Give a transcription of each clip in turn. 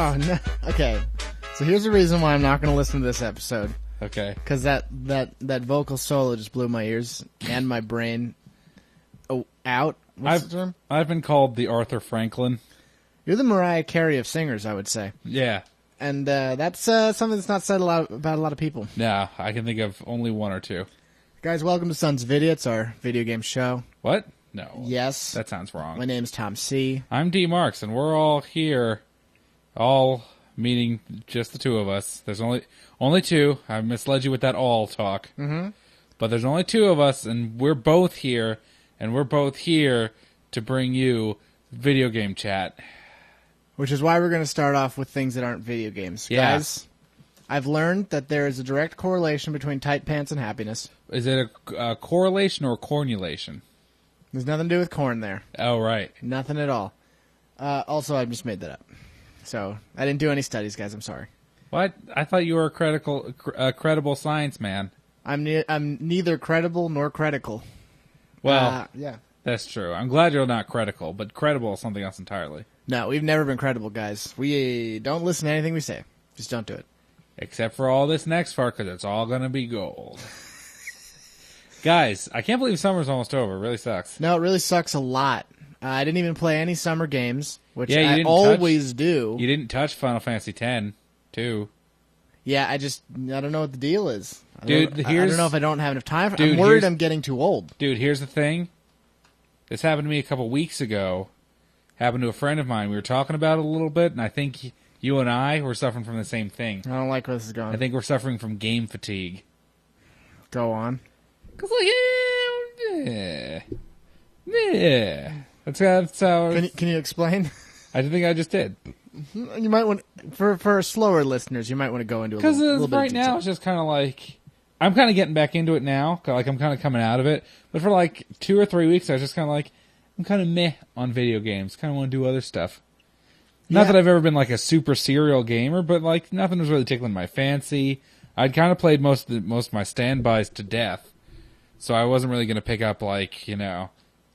Oh, no. Okay. So here's the reason why I'm not going to listen to this episode. Okay. Because that vocal solo just blew my ears and my brain out. What's the term? I've been called the Arthur Franklin. You're the Mariah Carey of singers, I would say. Yeah. And that's something that's not said about a lot of people. No, I can think of only one or two. Guys, welcome to SonsOfVidya. It's our video game show. What? No. Yes. That sounds wrong. My name's Tom C. I'm D. Marks, and we're all here, all meaning just the two of us. There's only two. I misled you with that all talk. Mm-hmm. But there's only two of us, and we're both here, to bring you video game chat. Which is why we're going to start off with things that aren't video games. Yeah. Guys, I've learned that there is a direct correlation between tight pants and happiness. Is it a correlation or a cornulation? There's nothing to do with corn there. Oh, right. Nothing at all. Also, I just made that up. So, I didn't do any studies, guys. I'm sorry. What? I thought you were a credible science man. I'm neither credible nor critical. Well, yeah. That's true. I'm glad you're not critical, but credible is something else entirely. No, we've never been credible, guys. We don't listen to anything we say. Just don't do it. Except for all this next part, because it's all going to be gold. Guys, I can't believe summer's almost over. It really sucks. No, it really sucks a lot. I didn't even play any summer games, which Yeah, I always do. You didn't touch Final Fantasy X, too. Yeah, I don't know what the deal is. I Dude, don't know if I don't have enough time. I'm worried I'm getting too old. Dude, here's the thing. This happened to me a couple weeks ago. Happened to a friend of mine. We were talking about it a little bit, and I think you and I were suffering from the same thing. I don't like where this is going. I think we're suffering from game fatigue. Go on. Cause yeah. That's how. Can you explain? I think I just did. You might want for slower listeners. You might want to go into a little bit. Right now it's just kind of like I'm kind of getting back into it now. Like I'm kind of coming out of it. But for like 2 or 3 weeks, I was just kind of like I'm kind of meh on video games. Kind of want to do other stuff. Not that I've ever been like a super serial gamer, but like nothing was really tickling my fancy. I'd kind of played most of my standbys to death. So I wasn't really going to pick up, like,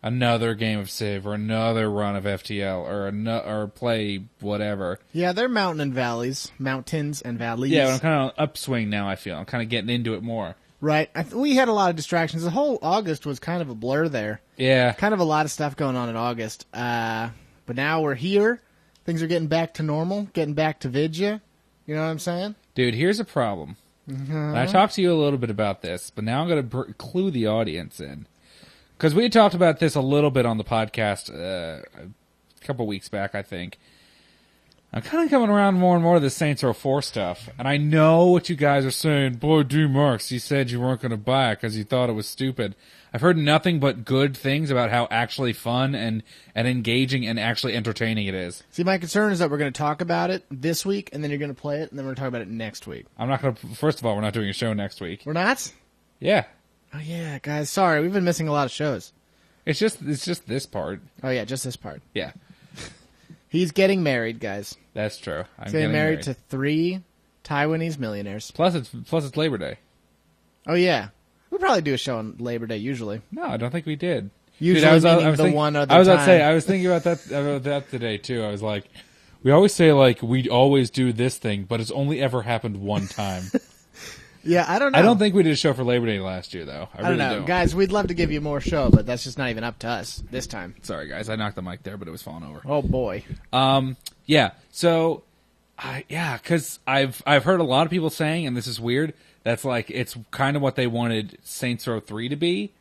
another game of Civ or another run of FTL or play whatever. Yeah, they're mountains and valleys. Yeah, but I'm kind of upswing now, I feel. I'm kind of getting into it more. Right. We had a lot of distractions. The whole August was kind of a blur there. Yeah. Kind of a lot of stuff going on in August. But now we're here. Things are getting back to normal, getting back to Vidya. You know what I'm saying? Dude, here's a problem. And I talked to you a little bit about this, but now I'm going to clue the audience in. Because we had talked about this a little bit on the podcast a couple weeks back, I think. I'm kind of coming around more and more to the Saints Row 4 stuff. And I know what you guys are saying. Boy, D. Marks, you said you weren't going to buy it because you thought it was stupid. I've heard nothing but good things about how actually fun and engaging and actually entertaining it is. See, my concern is that we're going to talk about it this week, and then you're going to play it, and then we're going to talk about it next week. I'm not going to... First of all, we're not doing a show next week. We're not? Yeah. Oh, yeah, guys. Sorry, we've been missing a lot of shows. It's just this part. Oh, yeah, just this part. Yeah. He's getting married, guys. That's true. He's getting married to 3 Taiwanese millionaires. Plus it's Labor Day. Oh, yeah. We'll probably do a show on Labor Day, usually. No, I don't think we did. Usually, Dude, I was thinking about that today, too. I was like, we always say, like, we always do this thing, but it's only ever happened one time. Yeah, I don't know. I don't think we did a show for Labor Day last year, though. I really don't know. Guys, we'd love to give you more show, but that's just not even up to us this time. Sorry, guys. I knocked the mic there, but it was falling over. Oh, boy. Yeah. So, because I've heard a lot of people saying, and this is weird, that's like, it's kind of what they wanted Saints Row 3 to be.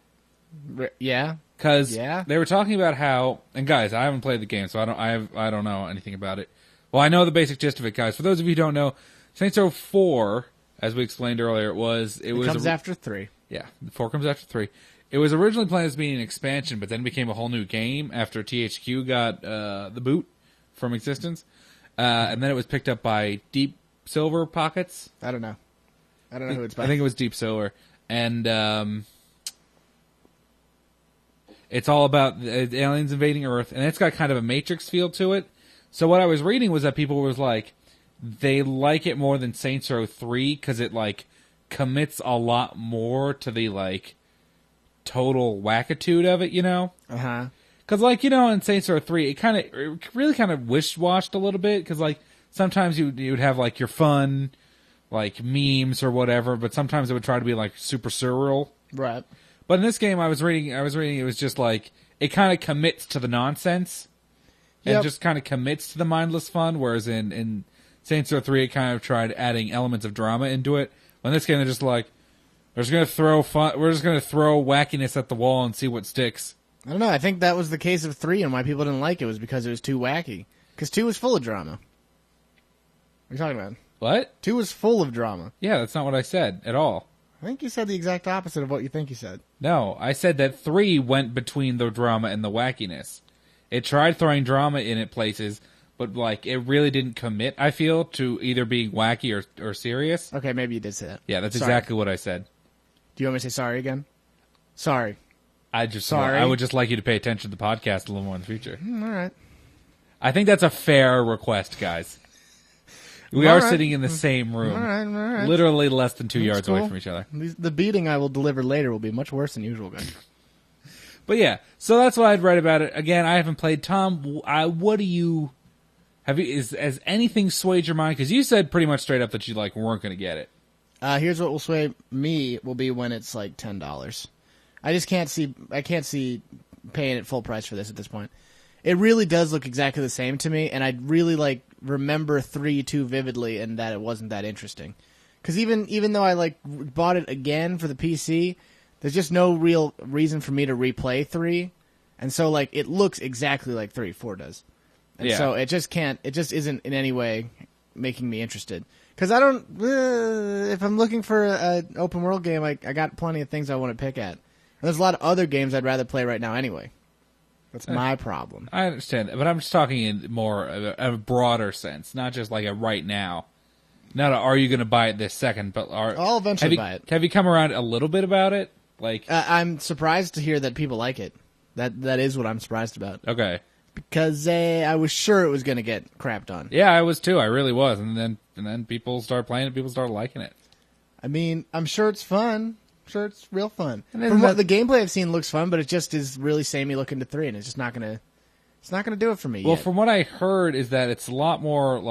Yeah. Because they were talking about how, and guys, I haven't played the game, so I don't know anything about it. Well, I know the basic gist of it, guys. For those of you who don't know, Saints Row 4, as we explained earlier, it comes after 3. Yeah, 4 comes after 3. It was originally planned as being an expansion, but then became a whole new game after THQ got the boot from existence. And then it was picked up by Deep Silver Pockets. I don't know who it's by. I think it was Deep Silver. And it's all about aliens invading Earth, and it's got kind of a Matrix feel to it. So what I was reading was that people was like, they like it more than Saints Row 3 because it, like, commits a lot more to the, like, total wackitude of it, you know? Uh-huh. Because, like, you know, in Saints Row 3, it really kind of wish-washed a little bit, because, like, sometimes you'd have like your fun, like memes or whatever, but sometimes it would try to be like super surreal. Right. But in this game, I was reading. It was just like it kind of commits to the nonsense, and just kind of commits to the mindless fun. Whereas in Saints Row 3, it kind of tried adding elements of drama into it. But in this game, they're just like, we're just gonna throw wackiness at the wall and see what sticks. I don't know. I think that was the case of 3, and why people didn't like it was because it was too wacky. Because 2 was full of drama. What are you talking about? What? 2 was full of drama. Yeah, that's not what I said at all. I think you said the exact opposite of what you think you said. No, I said that 3 went between the drama and the wackiness. It tried throwing drama in at places, but like it really didn't commit, I feel, to either being wacky or serious. Okay, maybe you did say that. Yeah, that's exactly what I said. Do you want me to say sorry again? Sorry. I would just like you to pay attention to the podcast a little more in the future. All right. I think that's a fair request, guys. We are sitting in the same room. All right. Literally less than 2 yards away from each other. The beating I will deliver later will be much worse than usual, guys. But yeah, so that's what I'd write about it. Again, I haven't played. Tom, what do you... Has anything swayed your mind? Because you said pretty much straight up that you weren't going to get it. Here's what will sway me will be when it's like $10. I just can't see paying it full price for this at this point. It really does look exactly the same to me, and I really remember 3 too vividly, and that it wasn't that interesting. Because even though I bought it again for the PC, there's just no real reason for me to replay 3, and so it looks exactly like 4 does, and so it just isn't in any way making me interested. Because I don't, if I'm looking for an open world game, I got plenty of things I want to pick at. And there's a lot of other games I'd rather play right now anyway. That's my problem. I understand that, but I'm just talking in more of a broader sense, not just like a right now. Not are you going to buy it this second, but I'll eventually buy it. Have you come around a little bit about it? I'm surprised to hear that people like it. That is what I'm surprised about. Okay. Because I was sure it was going to get crapped on. Yeah, I was too. I really was. And then people start playing it. People start liking it. I mean, I'm sure it's fun. I'm sure it's real fun. From what the gameplay I've seen looks fun, but it just is really samey looking to 3, and it's just not gonna do it for me. Well, from what I heard is that it's a lot more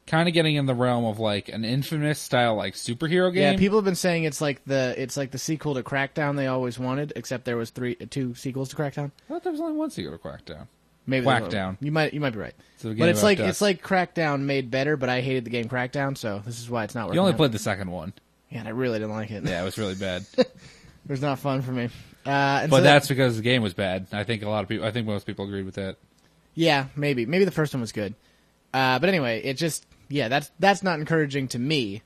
kind of getting in the realm of an Infamous style superhero game. Yeah, people have been saying it's like the sequel to Crackdown they always wanted, except there was 2 sequels to Crackdown. I thought there was only one sequel to Crackdown. Maybe Whackdown. You might be right. But it's like Crackdown made better, but I hated the game Crackdown, so this is why it's not working. You only played the second one. Yeah, and I really didn't like it. Yeah, it was really bad. It was not fun for me. But that's because the game was bad. I think most people agreed with that. Yeah, maybe the first one was good. But anyway, it just that's not encouraging to me,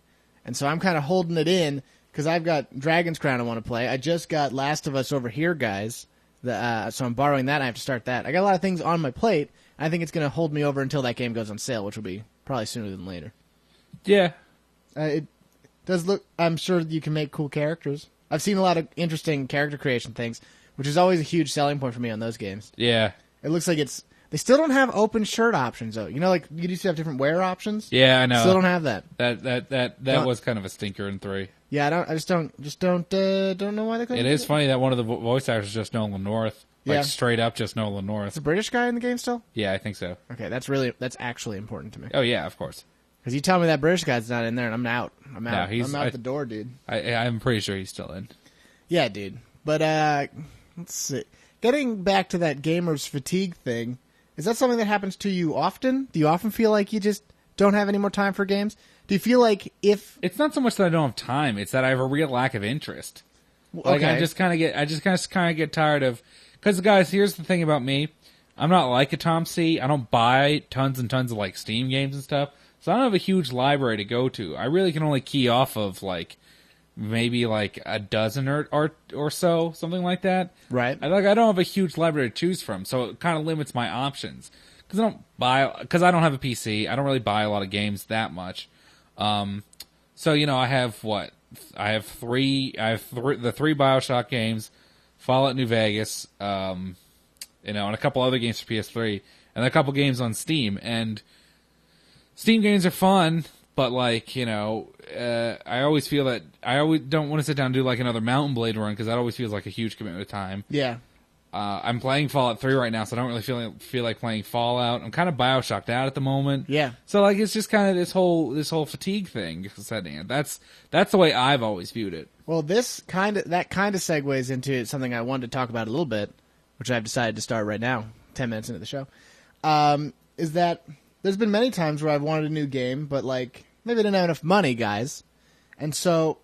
and so I'm kind of holding it in because I've got Dragon's Crown I want to play. I just got Last of Us over here, guys. So I'm borrowing that. I have to start that. I got a lot of things on my plate. I think it's going to hold me over until that game goes on sale, which will be probably sooner than later. Yeah. It does look... I'm sure you can make cool characters. I've seen a lot of interesting character creation things, which is always a huge selling point for me on those games. Yeah. It looks like it's... They still don't have open shirt options, though. You know, you used to have different wear options? Yeah, I know. Still don't have that. That was kind of a stinker in 3. Yeah, I just don't know why they couldn't. It is funny that one of the voice actors is just Nolan North. Straight up just Nolan North. Is a British guy in the game still? Yeah, I think so. Okay, that's actually important to me. Oh, yeah, of course. Because you tell me that British guy's not in there, and I'm out. I'm out. No, I'm out the door, dude. I'm pretty sure he's still in. Yeah, dude. But, let's see. Getting back to that gamer's fatigue thing, is that something that happens to you often? Do you often feel like you just don't have any more time for games? Do you feel like if... It's not so much that I don't have time, it's that I have a real lack of interest. Okay. I just kind of get tired of... Because, guys, here's the thing about me. I'm not like a Tom C. I don't buy tons and tons of, Steam games and stuff. So I don't have a huge library to go to. I really can only key off of, maybe, a dozen or so, something like that. Right. I don't have a huge library to choose from, so it kind of limits my options. Because I don't have a PC. I don't really buy a lot of games that much. So, I have what? I have the 3 BioShock games, Fallout New Vegas, and a couple other games for PS3, and a couple games on Steam. And Steam games are fun, but I always feel that I always don't want to sit down and do another Mountain Blade run because that always feels like a huge commitment of time. Yeah. I'm playing Fallout 3 right now, so I don't really feel like playing Fallout. I'm kind of BioShocked out at the moment. Yeah. So like it's just kind of this whole fatigue thing setting in. That's the way I've always viewed it. Well, that kind of segues into something I wanted to talk about a little bit, which I've decided to start right now, 10 minutes into the show. Is that there's been many times where I've wanted a new game, but like maybe I didn't have enough money, guys. And so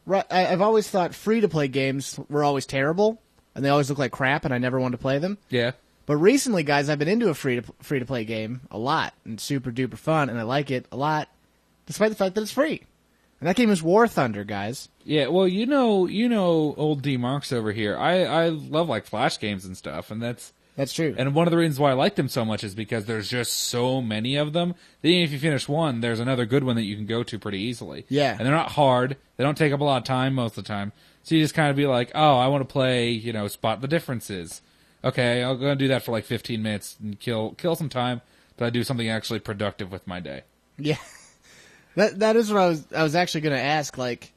I've always thought free-to-play games were always terrible, and they always look like crap, and I never wanted to play them. Yeah. But recently, guys, I've been into a free-to-play game a lot, and super-duper fun, and I like it a lot, despite the fact that it's free. And that game is Warthunderr, guys. Yeah, well, you know old D Marks over here. I love like Flash games and stuff, and that's true. And one of the reasons why I like them so much is because there's just so many of them. Then if you finish one, there's another good one that you can go to pretty easily. Yeah. And they're not hard. They don't take up a lot of time most of the time. So you just kind of be like, oh, I want to play, spot the differences. Okay, I'll go and do that for like 15 minutes and kill some time, but I do something actually productive with my day. Yeah. That is what I was actually going to ask, like,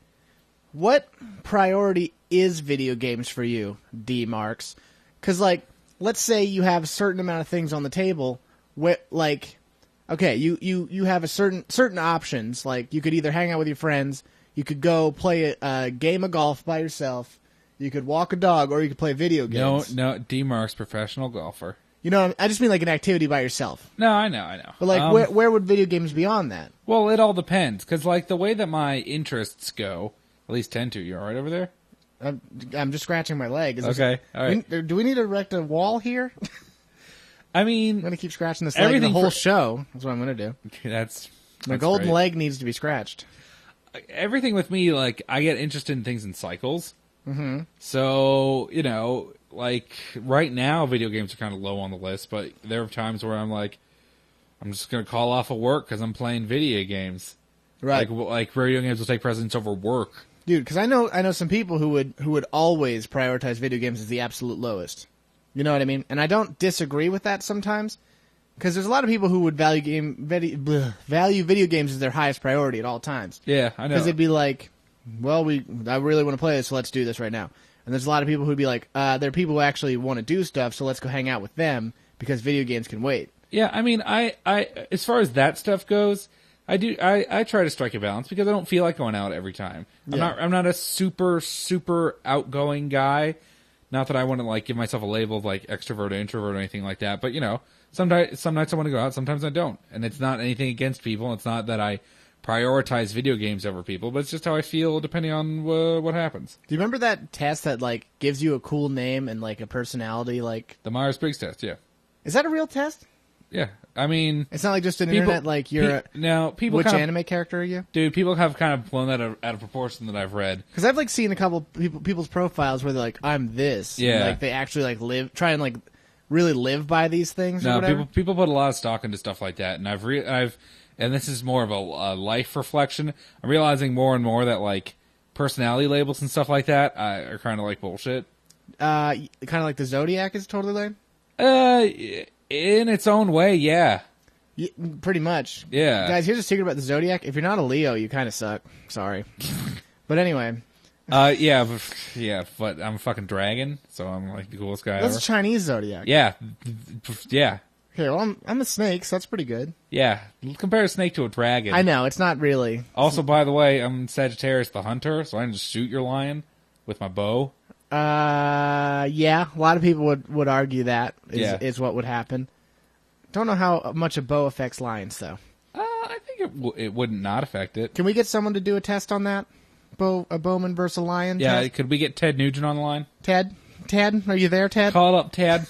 what priority is video games for you, D Marks? Because, like, let's say you have a certain amount of things on the table, where, like, okay, you have a certain options, like, you could either hang out with your friends, you could go play a game of golf by yourself, you could walk a dog, or you could play video games. No, D Marks, professional golfer. I just mean like an activity by yourself. No, I know. But like, where would video games be on that? Well, it all depends, because like the way that my interests go, at least tend to. You all right over there? I'm just scratching my leg. Okay, all right. Do we need to erect a wall here? I mean, I'm gonna keep scratching this leg the whole show. That's what I'm gonna do. That's my golden great. leg needs to be scratched. Everything with me, like I get interested in things in cycles. Mm-hmm. So like right now, video games are kind of low on the list, but there are times where I'm like, I'm just gonna call off of work because I'm playing video games. Right. Like video games will take precedence over work. Dude, because I know some people who would always prioritize video games as the absolute lowest. You know what I mean? And I don't disagree with that sometimes, because there's a lot of people who would value video games as their highest priority at all times. Yeah, I know. Because it'd be like, well, I really want to play this, so let's do this right now. And there's a lot of people who'd be like, there are people who actually want to do stuff, so let's go hang out with them because video games can wait. Yeah, I mean, I as far as that stuff goes, I try to strike a balance because I don't feel like going out every time. Yeah. I'm not a super outgoing guy. Not that I want to like give myself a label of like extrovert or introvert or anything like that, but some nights I want to go out, sometimes I don't. And it's not anything against people. It's not that I prioritize video games over people, but it's just how I feel depending on what happens. Do you remember that test that like gives you a cool name and like a personality? Like the Myers-Briggs test, yeah. Is that a real test? Yeah, I mean, it's not like just an internet like you're people. Which anime character are you? Dude, people have kind of blown that out of proportion that I've read. Because I've like seen a couple people's profiles where they're like, I'm this. Yeah, and, like they actually like try and like really live by these things. No, or whatever. people put a lot of stock into stuff like that, and and this is more of a life reflection. I'm realizing more and more that like personality labels and stuff like that are kind of like bullshit. Kind of like the Zodiac is totally lame. In its own way, yeah. Pretty much. Yeah. Guys, here's a secret about the Zodiac. If you're not a Leo, you kind of suck. Sorry. But anyway. Yeah, but I'm a fucking dragon, so I'm like the coolest guy ever. That's a Chinese Zodiac. Yeah. Yeah. Okay, well, I'm a snake, so that's pretty good. Yeah. Compare a snake to a dragon. I know, it's not really. Also, by the way, I'm Sagittarius the hunter, so I can just shoot your lion with my bow. Yeah, a lot of people would argue that is what would happen. Don't know how much a bow affects lions, though. I think it wouldn't not affect it. Can we get someone to do a test on that? A bowman versus a lion? Yeah, test? could we get Ted Nugent on the line? Ted, are you there, Ted? Call it up, Ted.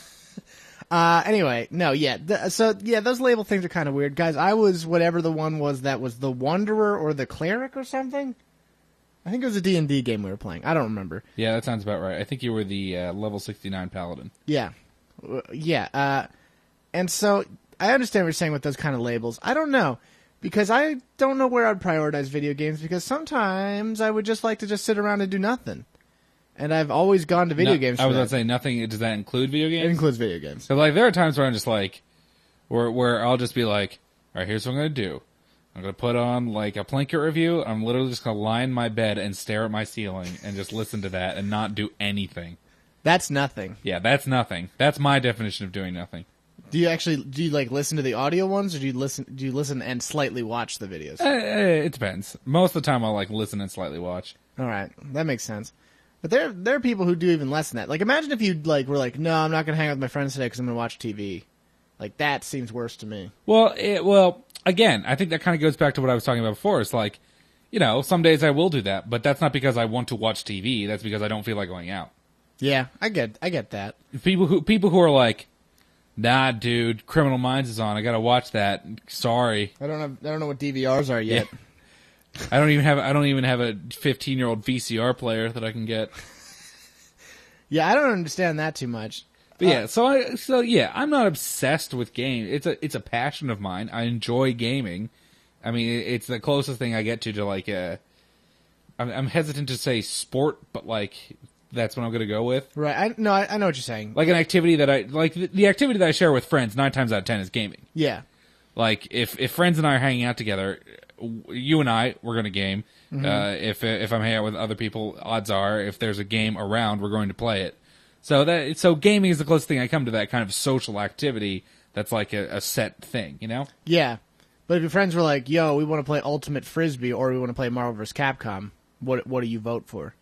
Anyway, no, yeah. Those label things are kind of weird. Guys, I was whatever the one was that was the Wanderer or the Cleric or something. I think it was a D&D game we were playing. I don't remember. Yeah, that sounds about right. I think you were the level 69 paladin. Yeah. And so I understand what you're saying with those kind of labels. I don't know. Because I don't know where I'd prioritize video games, because sometimes I would just like to just sit around and do nothing. And I've always gone to video games. I was going to say nothing. Does that include video games? It includes video games. So like there are times where I'm just like, where I'll just be like, all right, here's what I'm going to do. I'm going to put on like a Plinkett review. I'm literally just going to lie in my bed and stare at my ceiling and just listen to that and not do anything. That's nothing. Yeah, that's nothing. That's my definition of doing nothing. Do you like listen to the audio ones, or do you listen and slightly watch the videos? It depends. Most of the time I'll like listen and slightly watch. All right, that makes sense. But there are people who do even less than that. Like, imagine if you like were like, no, I'm not gonna hang out with my friends today because I'm gonna watch TV. Like, that seems worse to me. Well, again, I think that kind of goes back to what I was talking about before. It's like, some days I will do that, but that's not because I want to watch TV. That's because I don't feel like going out. Yeah, I get that. People who are like, nah, dude, Criminal Minds is on. I gotta watch that. Sorry, I don't know what DVRs are yet. Yeah. I don't even have a 15-year-old VCR player that I can get. Yeah, I don't understand that too much. But yeah, so I'm not obsessed with games. It's a passion of mine. I enjoy gaming. I mean, it's the closest thing I get to like I'm hesitant to say sport, but like that's what I'm going to go with. Right. I know what you're saying. Like an activity that I like. The activity that I share with friends 9 times out of 10 is gaming. Yeah. Like if friends and I are hanging out together, you and I, we're going to game. Mm-hmm. If I'm hanging out with other people, odds are if there's a game around, we're going to play it. So gaming is the closest thing I come to that kind of social activity that's like a set thing, Yeah. But if your friends were like, yo, we want to play Ultimate Frisbee or we want to play Marvel vs. Capcom, what do you vote for?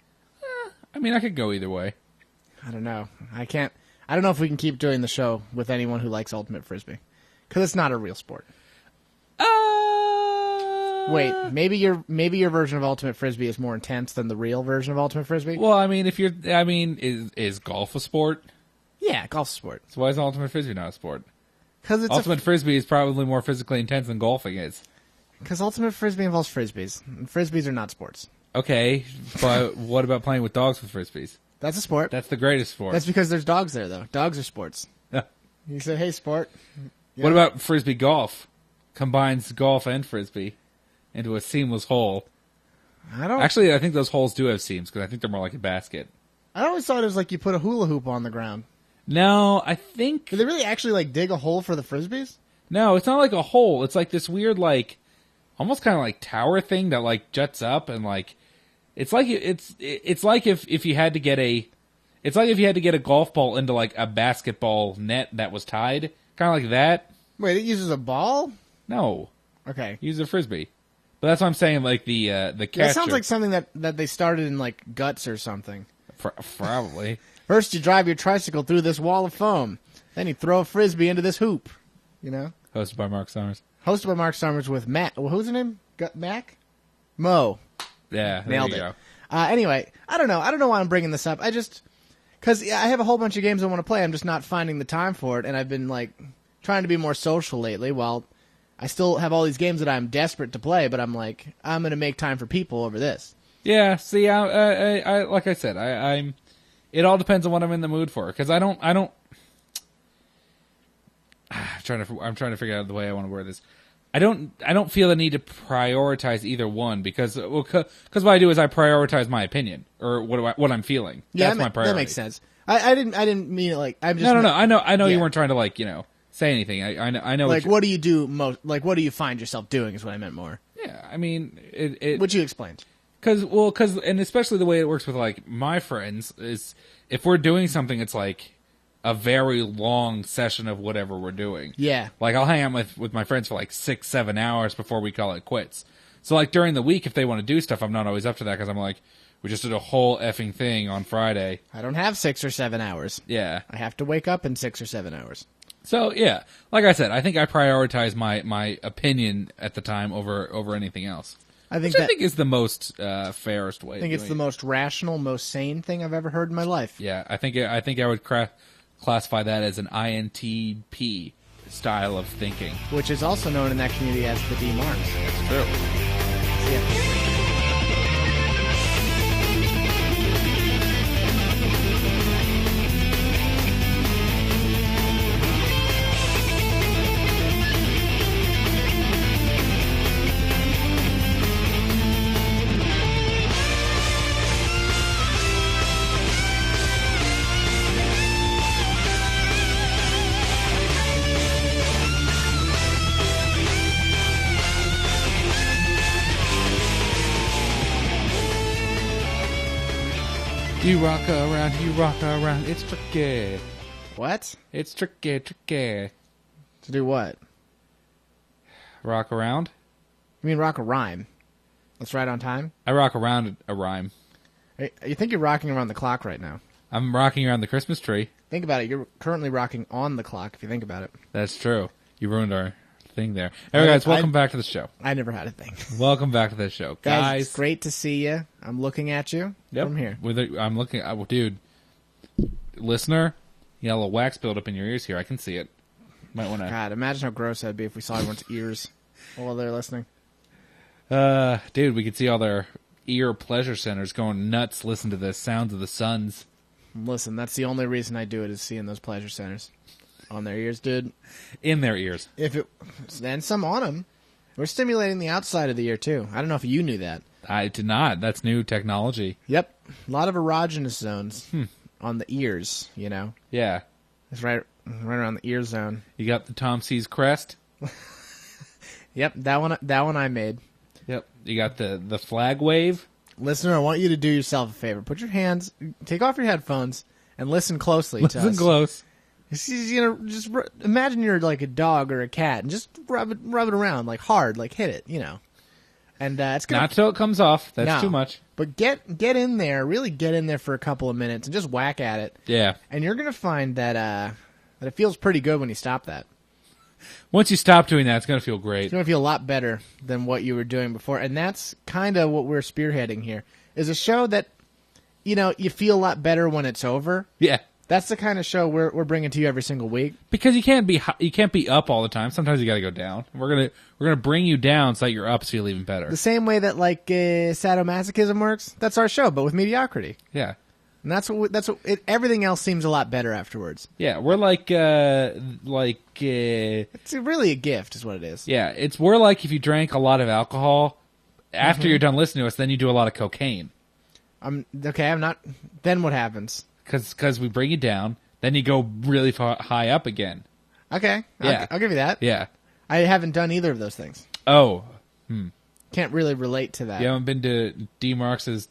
I mean, I could go either way. I don't know. I don't know if we can keep doing the show with anyone who likes Ultimate Frisbee. Because it's not a real sport. Wait, maybe your version of Ultimate Frisbee is more intense than the real version of Ultimate Frisbee? Well, I mean, is golf a sport? Yeah, golf's a sport. So why is Ultimate Frisbee not a sport? Because Ultimate Frisbee is probably more physically intense than golfing is. Because Ultimate Frisbee involves Frisbees. And Frisbees are not sports. Okay, but what about playing with dogs with Frisbees? That's a sport. That's the greatest sport. That's because there's dogs there, though. Dogs are sports. You say, hey, sport. Yeah. What about Frisbee golf? Combines golf and Frisbee into a seamless hole. Actually, I think those holes do have seams, because I think they're more like a basket. I always thought it was like you put a hula hoop on the ground. No, I think... Do they really actually like dig a hole for the Frisbees? No, it's not like a hole. It's like this weird, like, almost kind of like tower thing that like juts up and like, it's like if you had to get a golf ball into like a basketball net that was tied, kind of like that. Wait, it uses a ball? No. Okay. It uses a Frisbee. But that's what I'm saying, like the catcher. That sounds like something that they started in like Guts or something. Probably. First, you drive your tricycle through this wall of foam. Then you throw a Frisbee into this hoop. Hosted by Mark Summers. Hosted by Mark Summers with Matt. Well, who's his name? Mac? Mo. Yeah, nailed it. Go. Anyway, I don't know why I'm bringing this up. Because I have a whole bunch of games I want to play. I'm just not finding the time for it, and I've been like trying to be more social lately. Well, I still have all these games that I'm desperate to play, but I'm like, I'm going to make time for people over this. Yeah. See, I like I said, I'm. It all depends on what I'm in the mood for, because I don't. I'm trying to figure out the way I want to word this. I don't feel the need to prioritize either one because what I do is I prioritize my opinion or what I'm feeling. Yeah, that's my priority. That makes sense. I didn't mean it like I'm just no. I know you weren't trying to like say anything. I know. Like what do you do most? Like what do you find yourself doing? Is what I meant more. Yeah, I mean Would you explain? Because and especially the way it works with like my friends is if we're doing something, it's like a very long session of whatever we're doing. Yeah. Like I'll hang out with my friends for like 6-7 hours before we call it quits. So like during the week, if they want to do stuff, I'm not always up to that because I'm like, we just did a whole effing thing on Friday. I don't have 6 or 7 hours. Yeah. I have to wake up in 6 or 7 hours. So yeah, like I said, I think I prioritize my opinion at the time over anything else. I think is the most fairest way. I think it's the most rational, most sane thing I've ever heard in my life. Yeah, I think I would classify that as an INTP style of thinking, which is also known in that community as the D marks. That's true. See ya. You rock around, you rock around. It's tricky. What? It's tricky. To do what? Rock around? You mean rock a rhyme? That's right on time? I rock around a rhyme. You think you're rocking around the clock right now. I'm rocking around the Christmas tree. Think about it. You're currently rocking on the clock, if you think about it. That's true. You ruined our thing there. Hey, guys, welcome back to the show. I never had a thing. Welcome back to the show. Guys, it's great to see you. I'm looking at you from here. I'm looking... dude, listener, you got a little wax buildup in your ears here. I can see it. Might want to... God, imagine how gross that'd be if we saw everyone's ears while they're listening. Dude, we could see all their ear pleasure centers going nuts. Listen to the sounds of the suns. Listen, that's the only reason I do it is seeing those pleasure centers on their ears, dude. In their ears. And some on them. We're stimulating the outside of the ear too. I don't know if you knew that. I did not. That's new technology. Yep, a lot of erogenous zones on the ears. You know. Yeah, it's right around the ear zone. You got the Tom C's crest. Yep, that one I made. Yep, you got the flag wave. Listener, I want you to do yourself a favor. Put your hands, take off your headphones, and listen closely to us. Listen close. Just imagine you're like a dog or a cat, and just rub it around like hard, like hit it, you know. And it's gonna not till it comes off. That's too much. But get in there, really get in there for a couple of minutes, and just whack at it. Yeah. And you're gonna find that it feels pretty good when you stop that. Once you stop doing that, it's going to feel great. It's going to feel a lot better than what you were doing before. And that's kind of what we're spearheading here, is a show that, you know, you feel a lot better when it's over. Yeah. That's the kind of show we're bringing to you every single week. Because you can't be up all the time. Sometimes you got to go down. We're gonna bring you down so that your ups feel even better. The same way that like sadomasochism works. That's our show, but with mediocrity. Yeah. And everything else seems a lot better afterwards. Yeah, we're like it's really a gift is what it is. Yeah, we're like if you drank a lot of alcohol after you're done listening to us, then you do a lot of cocaine. I'm not. Then what happens? Because we bring you down, then you go really high up again. Okay. Yeah. I'll give you that. Yeah. I haven't done either of those things. Oh. Can't really relate to that. You haven't been to D. Marks's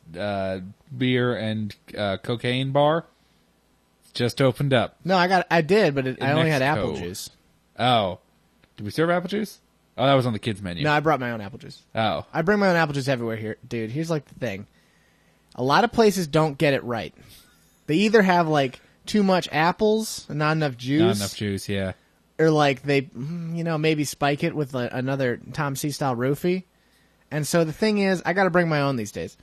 beer and cocaine bar? It's just opened up. No, I did, but I only had apple juice. Oh. Did we serve apple juice? Oh, that was on the kids' menu. No, I brought my own apple juice. Oh. I bring my own apple juice everywhere here. Dude, here's like the thing. A lot of places don't get it right. They either have like too much apples and not enough juice. Not enough juice, yeah. Or like they, maybe spike it with another Tom C style roofie. And so the thing is, I got to bring my own these days.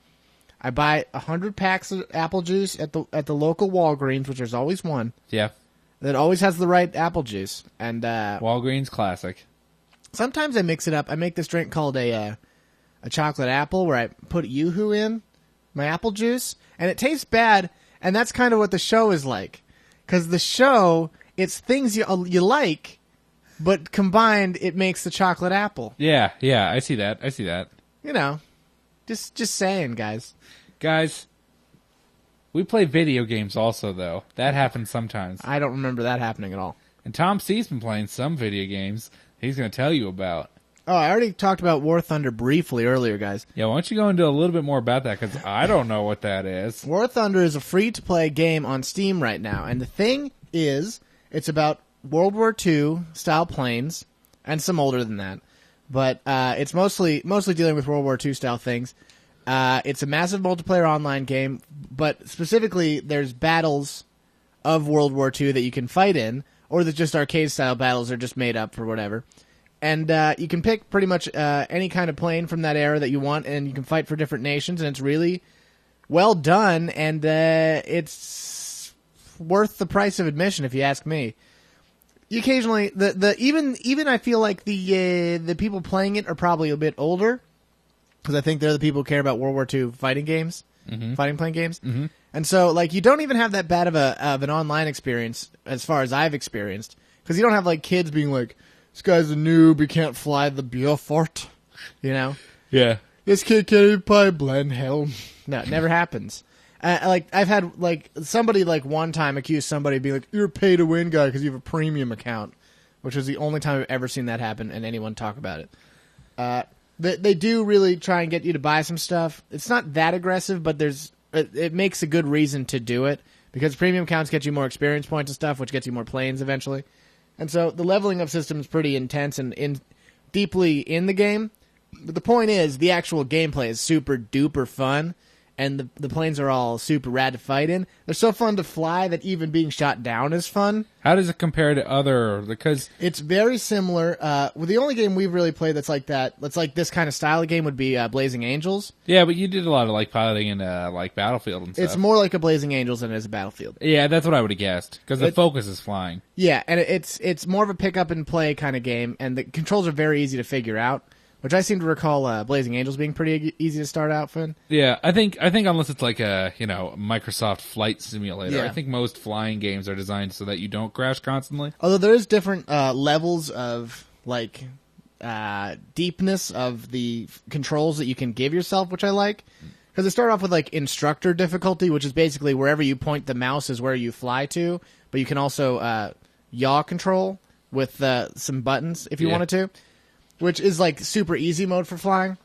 I buy 100 packs of apple juice at the local Walgreens, which there's always one. Yeah. That always has the right apple juice. And Walgreens classic. Sometimes I mix it up. I make this drink called a chocolate apple, where I put Yoo-hoo in my apple juice, and it tastes bad. And that's kind of what the show is like, because the show, it's things you like. But combined, it makes the chocolate apple. Yeah, I see that. You know, just saying, guys. Guys, we play video games also, though. That happens sometimes. I don't remember that happening at all. And Tom C's been playing some video games he's going to tell you about. Oh, I already talked about Warthunderr briefly earlier, guys. Yeah, why don't you go into a little bit more about that, because I don't know what that is. Warthunderr is a free-to-play game on Steam right now. And the thing is, it's about World War II style planes, and some older than that, but it's mostly dealing with World War II style things. It's a massive multiplayer online game, but specifically there's battles of World War II that you can fight in, or there's just arcade style battles are just made up for whatever. And you can pick pretty much any kind of plane from that era that you want, and you can fight for different nations, and it's really well done, and it's worth the price of admission if you ask me. Occasionally, even I feel like the people playing it are probably a bit older, because I think they're the people who care about World War II fighting games, fighting plane games, and so like you don't even have that bad of an online experience as far as I've experienced, because you don't have like kids being like, "This guy's a noob, he can't fly the Beaufort," you know? Yeah. "This kid can't even play Blenheim." No, it never happens. Like I've had like somebody like one time accuse somebody of being like, "You're a pay to win guy because you have a premium account," which was the only time I've ever seen that happen and anyone talk about it. They do really try and get you to buy some stuff. It's not that aggressive, but there's it makes a good reason to do it, because premium accounts get you more experience points and stuff, which gets you more planes eventually. And so the leveling up system is pretty intense and deeply in the game. But the point is, the actual gameplay is super duper fun, and the planes are all super rad to fight in. They're so fun to fly that even being shot down is fun. How does it compare to other? Because it's very similar. Well, the only game we've really played that's like this kind of style of game would be Blazing Angels. Yeah, but you did a lot of like piloting in like Battlefield and stuff. It's more like a Blazing Angels than it is a Battlefield. Yeah, that's what I would have guessed, because the focus is flying. Yeah, and it's more of a pick up and play kind of game, and the controls are very easy to figure out. Which I seem to recall Blazing Angels being pretty easy to start out with. Yeah, I think unless it's like a Microsoft Flight Simulator, yeah. I think most flying games are designed so that you don't crash constantly. Although there is different levels of like deepness of the controls that you can give yourself, which I like, because they start off with like instructor difficulty, which is basically wherever you point the mouse is where you fly to, but you can also yaw control with some buttons if you wanted to. Which is like super easy mode for flying,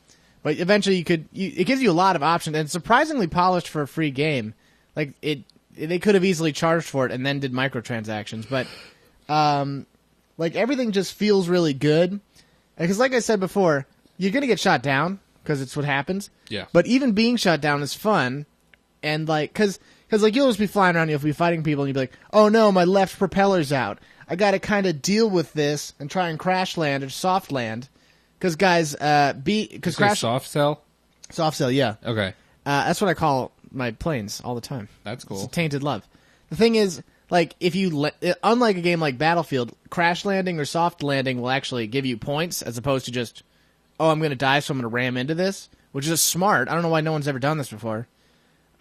but eventually it gives you a lot of options, and it's surprisingly polished for a free game. Like they could have easily charged for it and then did microtransactions, but like everything just feels really good. Because like I said before, you're gonna get shot down because it's what happens. Yeah. But even being shot down is fun, and like because like you'll just be flying around, you'll be fighting people, and you'll be like, oh no, my left propeller's out. I got to kind of deal with this and try and crash land or soft land, because guys, crash soft cell. Soft cell, yeah. Okay, that's what I call my planes all the time. That's cool. It's a tainted love. The thing is, like, if you unlike a game like Battlefield, crash landing or soft landing will actually give you points as opposed to just, oh, I'm going to die, so I'm going to ram into this, which is smart. I don't know why no one's ever done this before.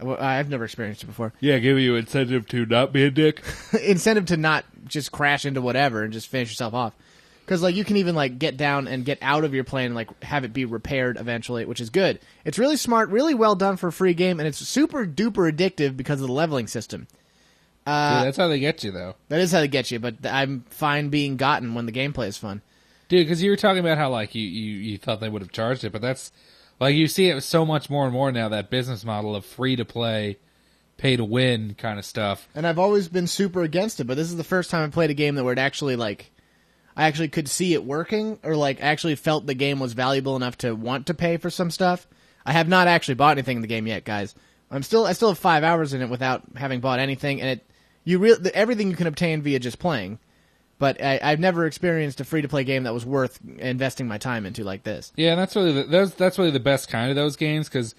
I've never experienced it before. Yeah, give you incentive to not be a dick. Incentive to not just crash into whatever and just finish yourself off. Because like you can even like get down and get out of your plane and like have it be repaired eventually, which is good. It's really smart, really well done for a free game, and it's super duper addictive because of the leveling system. Dude, that's how they get you, though. That is how they get you, but I'm fine being gotten when the gameplay is fun. Dude, because you were talking about how like you thought they would have charged it, but that's... Like, you see it so much more and more now, that business model of free-to-play, pay-to-win kind of stuff. And I've always been super against it, but this is the first time I played a game where it actually, like, I actually could see it working, or, like, actually felt the game was valuable enough to want to pay for some stuff. I have not actually bought anything in the game yet, guys. I still have 5 hours in it without having bought anything, and everything you can obtain via just playing. But I've never experienced a free-to-play game that was worth investing my time into like this. Yeah, and that's really the best kind of those games, because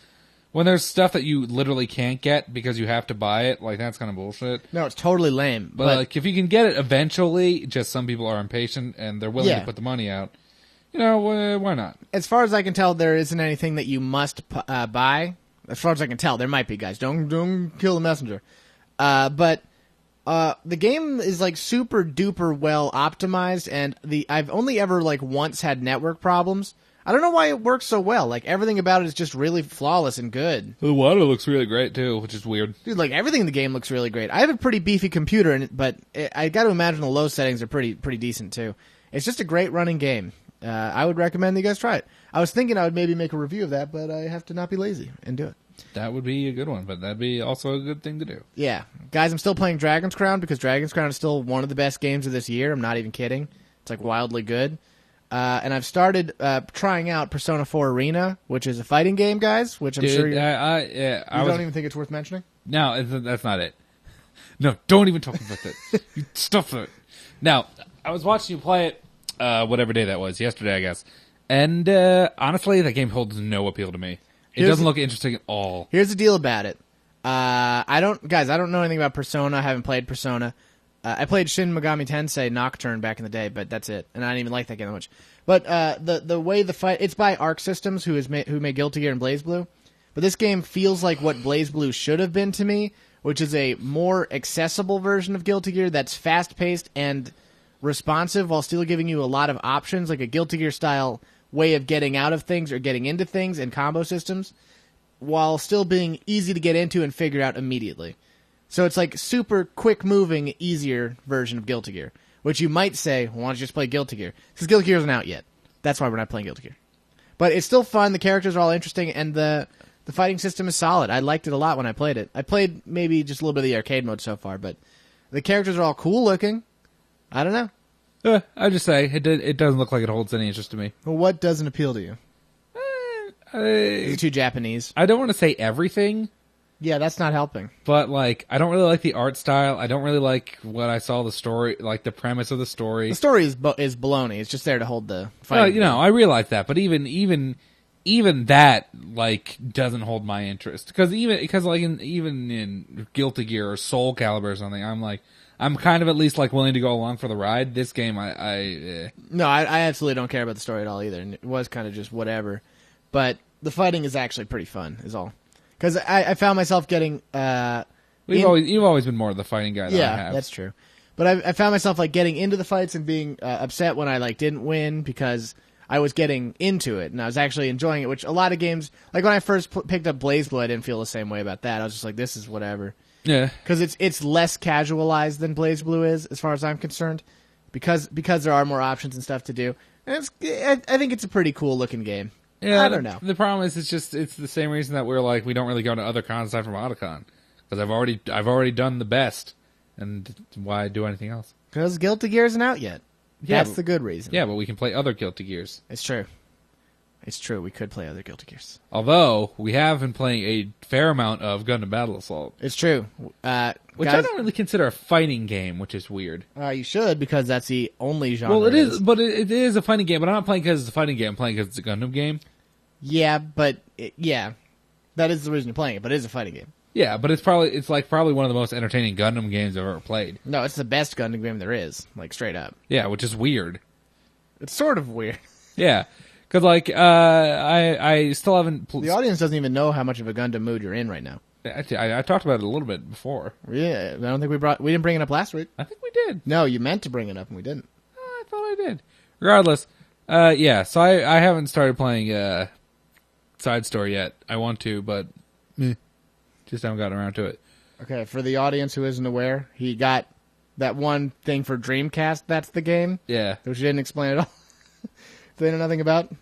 when there's stuff that you literally can't get because you have to buy it, like, that's kind of bullshit. No, it's totally lame. But like, if you can get it eventually, just some people are impatient and they're willing to put the money out. Why not? As far as I can tell, there isn't anything that you must buy. As far as I can tell, there might be, guys. Don't kill the messenger. But... the game is like super duper well optimized, and I've only ever like once had network problems. I don't know why it works so well. Like everything about it is just really flawless and good. The water looks really great too, which is weird. Dude, like everything in the game looks really great. I have a pretty beefy computer, but I got to imagine the low settings are pretty decent too. It's just a great running game. I would recommend that you guys try it. I was thinking I would maybe make a review of that, but I have to not be lazy and do it. That would be a good one, but that'd be also a good thing to do. Yeah. Guys, I'm still playing Dragon's Crown because Dragon's Crown is still one of the best games of this year. I'm not even kidding. It's like wildly good. And I've started trying out Persona 4 Arena, which is a fighting game, guys, which I'm sure you don't even think it's worth mentioning? No, that's not it. No, don't even talk about that. You stuff it. Now, I was watching you play it whatever day that was, yesterday, I guess. And honestly, that game holds no appeal to me. It doesn't look interesting at all. Here's the deal about it. I don't know anything about Persona. I haven't played Persona. I played Shin Megami Tensei Nocturne back in the day, but that's it. And I didn't even like that game that much. But the way the fight, it's by Arc Systems, who made Guilty Gear and BlazBlue. But this game feels like what BlazBlue should have been to me, which is a more accessible version of Guilty Gear that's fast-paced and responsive while still giving you a lot of options, like a Guilty Gear style way of getting out of things or getting into things and combo systems, while still being easy to get into and figure out immediately. So it's like super quick moving, easier version of Guilty Gear, which you might say, well, why don't you just play Guilty Gear? Because Guilty Gear isn't out yet. That's why we're not playing Guilty Gear. But it's still fun, the characters are all interesting, and the The fighting system is solid. I liked it a lot when I played it. I played maybe just a little bit of the arcade mode so far, but the characters are all cool looking. I don't know. I just say it doesn't look like it holds any interest to me. Well, what doesn't appeal to you? Is it too Japanese? I don't want to say everything. Yeah, that's not helping. But, like, I don't really like the art style. I don't really like what I saw the story, like, the premise of the story. The story is baloney. It's just there to hold the fight. I realize that. But even that, like, doesn't hold my interest. Because even in Guilty Gear or Soul Calibur or something, I'm kind of at least, like, willing to go along for the ride. This game, No, I absolutely don't care about the story at all either. And it was kind of just whatever. But the fighting is actually pretty fun, is all. Because I found myself getting... You've always been more of the fighting guy than I have. Yeah, that's true. But I found myself like getting into the fights and being upset when I like didn't win because I was getting into it and I was actually enjoying it, which a lot of games... Like when I first picked up BlazBlue, I didn't feel the same way about that. I was just like, this is whatever. Yeah. Because it's less casualized than BlazBlue is, as far as I'm concerned. Because there are more options and stuff to do. And I think it's a pretty cool looking game. Yeah, I don't know. The problem is it's the same reason that we're like we don't really go to other cons aside from Otacon because I've already done the best, and why do anything else? Because Guilty Gear isn't out yet. That's the good reason. Yeah, but we can play other Guilty Gears. It's true. It's true. We could play other Guilty Gears. Although we have been playing a fair amount of Gundam Battle Assault. It's true. Which I don't really consider a fighting game, which is weird. You should, because that's the only genre. Well, it is, but it is a fighting game. But I'm not playing because it's a fighting game. I'm playing because it's a Gundam game. Yeah, but that is the reason you're playing it. But it is a fighting game. Yeah, but it's probably one of the most entertaining Gundam games I've ever played. No, it's the best Gundam game there is, like straight up. Yeah, which is weird. It's sort of weird. Yeah, because like I still haven't. The audience doesn't even know how much of a Gundam mood you're in right now. I talked about it a little bit before. Yeah, I don't think we didn't bring it up last week. I think we did. No, you meant to bring it up and we didn't. I thought I did. Regardless, yeah. So I haven't started playing Side Story yet. I want to, but just haven't gotten around to it. Okay, for the audience who isn't aware, he got that one thing for Dreamcast. That's the game. Yeah, which he didn't explain at all. They know nothing about.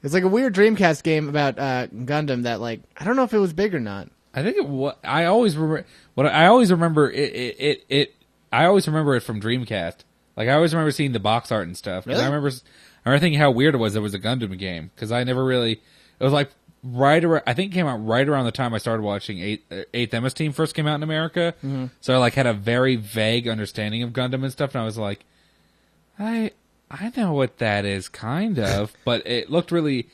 It's like a weird Dreamcast game about Gundam that, like, I don't know if it was big or not. I think it was. I always remember it. I always remember it from Dreamcast. Like I always remember seeing the box art and stuff. Really? I remember thinking how weird it was. It was a Gundam game because I never really. It was like right around. I think it came out right around the time I started watching 8th MS Team first came out in America. Mm-hmm. So I like had a very vague understanding of Gundam and stuff, and I was like, I know what that is, kind of, but it looked really.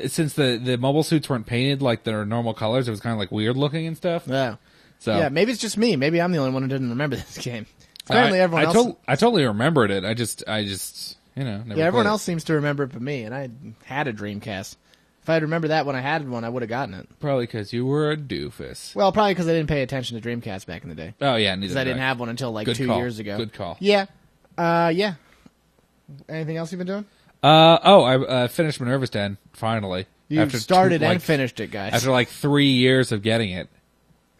Since the mobile suits weren't painted like their normal colors, it was kind of like weird looking and stuff. Yeah. So yeah, maybe it's just me. Maybe I'm the only one who didn't remember this game. Apparently, everyone else. I totally remembered it. I just never. Yeah, everyone else seems to remember it but me, and I had a Dreamcast. If I'd remembered that when I had one, I would have gotten it. Probably because you were a doofus. Well, probably because I didn't pay attention to Dreamcast back in the day. Oh yeah, neither. Because I didn't have one until like 2 years ago. Good call. Yeah. Yeah. Anything else you've been doing? I finished Minerva's Den finally. You started and finished it, guys. After like 3 years of getting it.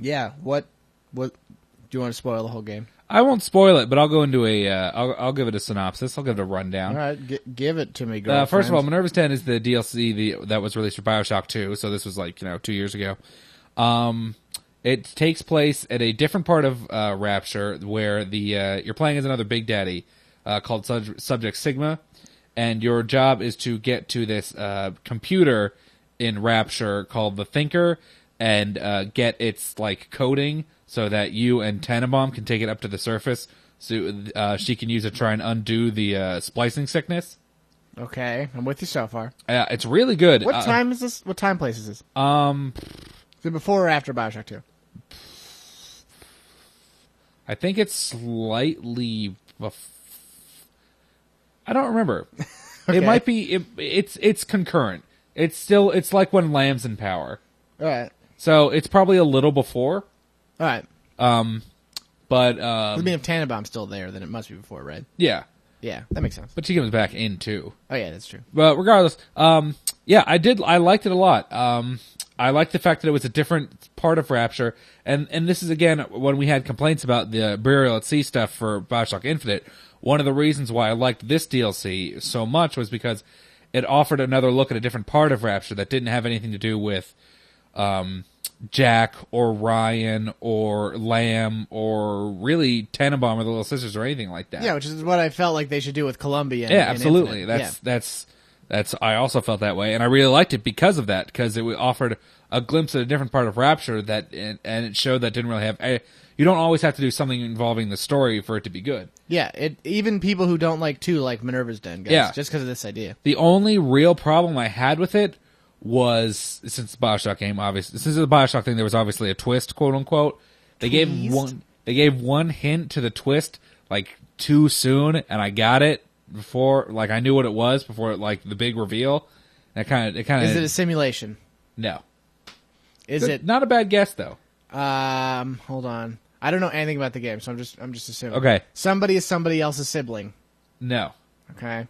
Yeah. What? Do you want to spoil the whole game? I won't spoil it, but I'll go into I'll give it a synopsis. I'll give it a rundown. All right, give it to me, girlfriend. First of all, Minerva's Den is the DLC that was released for BioShock 2, so this was like 2 years ago. It takes place at a different part of Rapture where you're playing as another Big Daddy called Subject Sigma, and your job is to get to this computer in Rapture called the Thinker and get its like coding so that you and Tannenbaum can take it up to the surface so she can use it to try and undo the splicing sickness. Okay, I'm with you so far. It's really good. What time is this? What time place is this? Is it before or after BioShock 2? I think it's slightly... I don't remember. Okay. It might be... It's concurrent. It's like when Lamb's in power. All right. So it's probably a little before. All right. But... I mean, if Tannenbaum's still there, then it must be before, right? Yeah. Yeah, that makes sense. But she comes back in, too. Oh, yeah, that's true. But regardless, yeah, I liked it a lot. I liked the fact that it was a different part of Rapture. And this is, again, when we had complaints about the Burial at Sea stuff for BioShock Infinite, one of the reasons why I liked this DLC so much was because it offered another look at a different part of Rapture that didn't have anything to do with Jack or Ryan or Lamb or really Tannenbaum or the Little Sisters or anything like that. Yeah, which is what I felt like they should do with Columbia. Yeah, absolutely. Infinite. That's. I also felt that way, and I really liked it because of that, because it offered a glimpse at a different part of Rapture and it showed that didn't really have. You don't always have to do something involving the story for it to be good. Yeah, even people who don't like 2 like Minerva's Den, guys, Yeah. just because of this idea. The only real problem I had with it was, since the BioShock game, obviously, since the BioShock thing, there was obviously a twist, quote unquote. They gave one hint to the twist like too soon, and I got it before, like I knew what it was before like the big reveal. That kind of Is it a simulation? No. Is it not a bad guess though? Hold on. I don't know anything about the game, so I'm just assuming. Okay. Somebody is somebody else's sibling. No. Okay.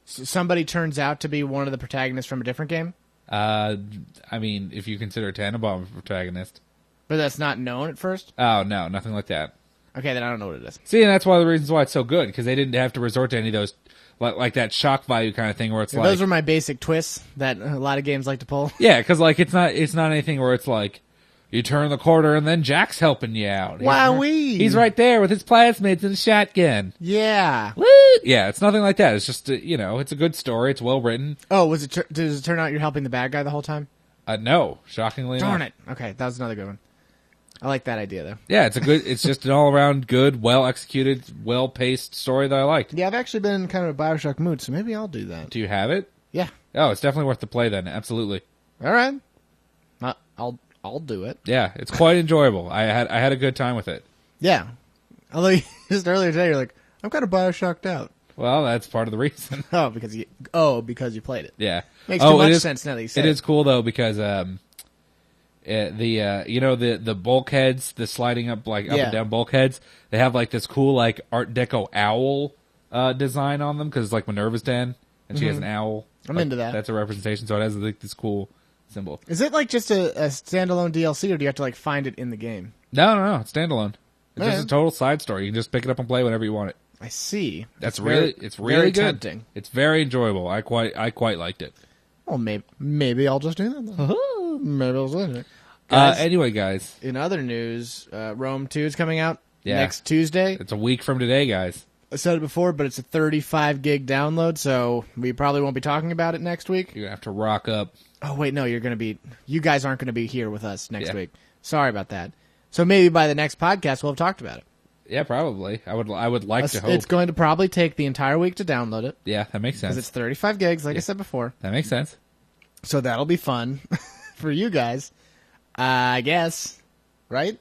Somebody turns out to be one of the protagonists from a different game? I mean, if you consider Tannenbaum a protagonist. But that's not known at first? Oh, no, nothing like that. Okay, then I don't know what it is. See, and that's one of the reasons why it's so good, because they didn't have to resort to any of those, like that shock value kind of thing where it's like... Those are my basic twists that a lot of games like to pull. Yeah, because like it's not anything where it's like, you turn the corner and then Jack's helping you out. Wowee! He's right there with his plasmids and a shotgun. Yeah. Woo! Yeah, it's nothing like that. It's just, it's a good story. It's well written. Oh, does it turn out you're helping the bad guy the whole time? No, shockingly Darn enough. it. Okay, that was another good one. I like that idea, though. Yeah, it's just an all-around good, well-executed, well-paced story that I liked. Yeah, I've actually been in kind of a BioShock mood, so maybe I'll do that. Do you have it? Yeah. Oh, it's definitely worth the play then. Absolutely. All right. I'll do it. Yeah, it's quite enjoyable. I had a good time with it. Yeah. Although just earlier today you're like, I'm kind of BioShocked out. Well, that's part of the reason. Because you played it. Yeah. Makes too much sense now that you say it. It is cool though because the bulkheads, the sliding up up and down bulkheads, they have like this cool like Art Deco owl design on them because it's like Minerva's Den and she has an owl. I'm into that. That's a representation, so it has like this cool symbol. Is it like just a standalone DLC, or do you have to like find it in the game? No, it's standalone. It's Yeah. just a total side story. You can just pick it up and play whenever you want it. I see. It's very really good. tempting. It's very enjoyable. I quite liked it. Well, maybe I'll just do that then. Maybe I'll do it. Guys, Anyway, guys. in other news, Rome 2 is coming out Yeah. next Tuesday. It's a week from today, guys. I said it before, but it's a 35 gig download, so we probably won't be talking about it next week. You're going to have to rock up. Oh, wait, no, you guys aren't going to be here with us next Yeah. week. Sorry about that. So maybe by the next podcast, we'll have talked about it. Yeah, probably. I would like to hope. It's going to probably take the entire week to download it. Yeah, that makes Because sense. it's 35 gigs, like I said before. That makes sense. So that'll be fun for you guys, I guess. Right?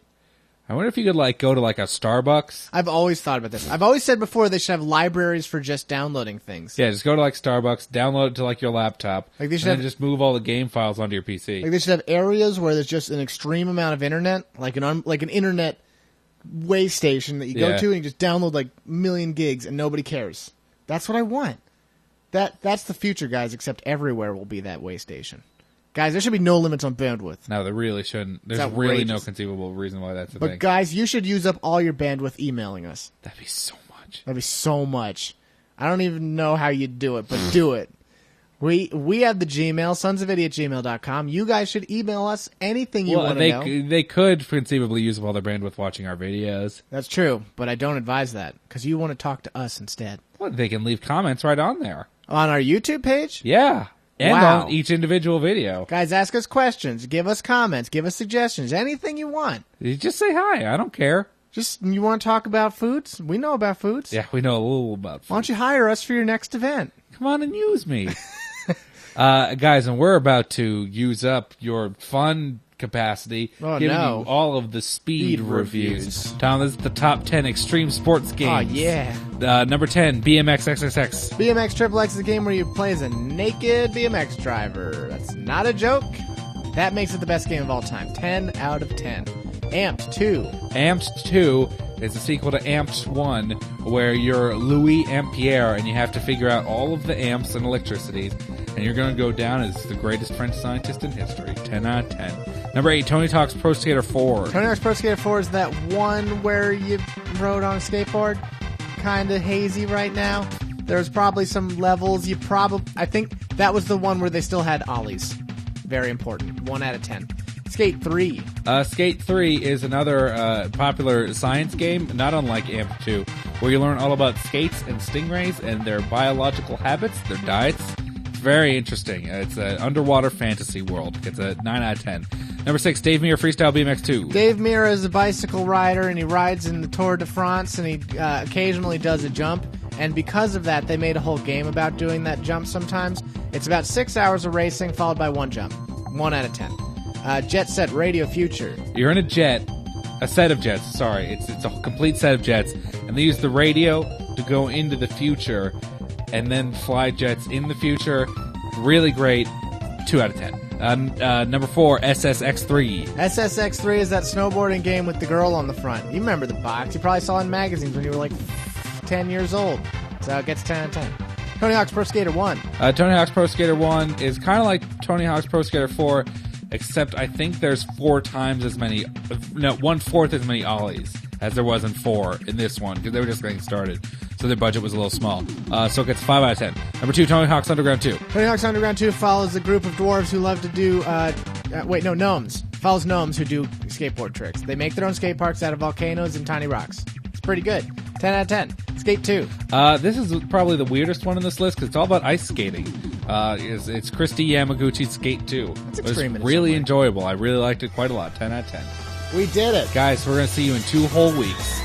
I wonder if you could like go to like a Starbucks. I've always thought about this. I've always said before they should have libraries for just downloading things. Yeah, just go to like Starbucks, download it to like your laptop, Like they should and then have- just move all the game files onto your PC. Like they should have areas where there's just an extreme amount of internet, like an internet way station that you go Yeah. to and you just download like a million gigs and nobody cares. That's what I want. That's the future, guys, except everywhere will be that way station. Guys, there should be no limits on bandwidth. No, there really shouldn't. There's It's really no outrageous. conceivable reason why that's the But thing. guys, you should use up all your bandwidth emailing us. That'd be so much. That'd be so much. I don't even know how you'd do it, but do it. We have the Gmail, sonsofvidya@gmail.com. You guys should email us anything you want to know. They could conceivably use up all their bandwidth watching our videos. That's true, but I don't advise that because you want to talk to us instead. Well, they can leave comments right on there. On our YouTube page? Yeah. And Wow. on each individual video. Guys, ask us questions, give us comments, give us suggestions, anything you want. You just say hi. I don't care. Just, you want to talk about foods? We know about foods. Yeah, we know a little about food. Why don't you hire us for your next event? Come on and use me. Guys, and we're about to use up your fun capacity, Oh, giving no. you all of the speed Speed reviews. reviews. Tom, this is the top 10 extreme sports games. Oh, yeah. Number 10, BMX XXX. BMX Triple X is a game where you play as a naked BMX driver. That's not a joke. That makes it the best game of all time. 10 out of 10. Amped 2. Amped 2 is a sequel to Amped 1, where you're Louis Ampere, and you have to figure out all of the amps and electricities, and you're going to go down as the greatest French scientist in history. 10 out of 10. Number 8, Tony Talk's Pro Skater 4. Tony Hawk's Pro Skater 4 is that one where you rode on a skateboard. Kind of hazy right now. There's probably some levels I think That was the one where they still had ollies. Very important. 1 out of 10. Skate 3. Skate 3 is another popular science game, not unlike AMP 2, where you learn all about skates and stingrays and their biological habits, their diets. It's very interesting. It's an underwater fantasy world. It's a 9 out of 10. Number 6, Dave Mirra Freestyle BMX 2. Dave Mirra is a bicycle rider, and he rides in the Tour de France, and he occasionally does a jump. And because of that, they made a whole game about doing that jump sometimes. It's about 6 hours of racing, followed by 1 jump. 1 out of 10. Jet Set Radio Future. You're in a set of jets, sorry. It's a complete set of jets. And they use the radio to go into the future and then fly jets in the future. Really great. 2 out of 10. Number 4, SSX3. SSX3 is that snowboarding game with the girl on the front. You remember the box. You probably saw it in magazines when you were like 10 years old. So it gets 10 out of 10. Tony Hawk's Pro Skater 1. Tony Hawk's Pro Skater 1 is kind of like Tony Hawk's Pro Skater 4, except I think there's 1/4 as many ollies as there was in 4 in this one, because they were just getting started. So their budget was a little small. So it gets 5 out of 10. Number 2, Tony Hawk's Underground 2. Tony Hawk's Underground 2 follows a group of dwarves who love to do... gnomes. Follows gnomes who do skateboard tricks. They make their own skate parks out of volcanoes and tiny rocks. It's pretty good. 10 out of 10. Skate 2. This is probably the weirdest one on this list because it's all about ice skating. It's Christy Yamaguchi's Skate 2. It's it was extreme in really some way. enjoyable. I really liked it quite a lot. 10 out of 10. We did it. Guys, we're going to see you in 2 whole weeks.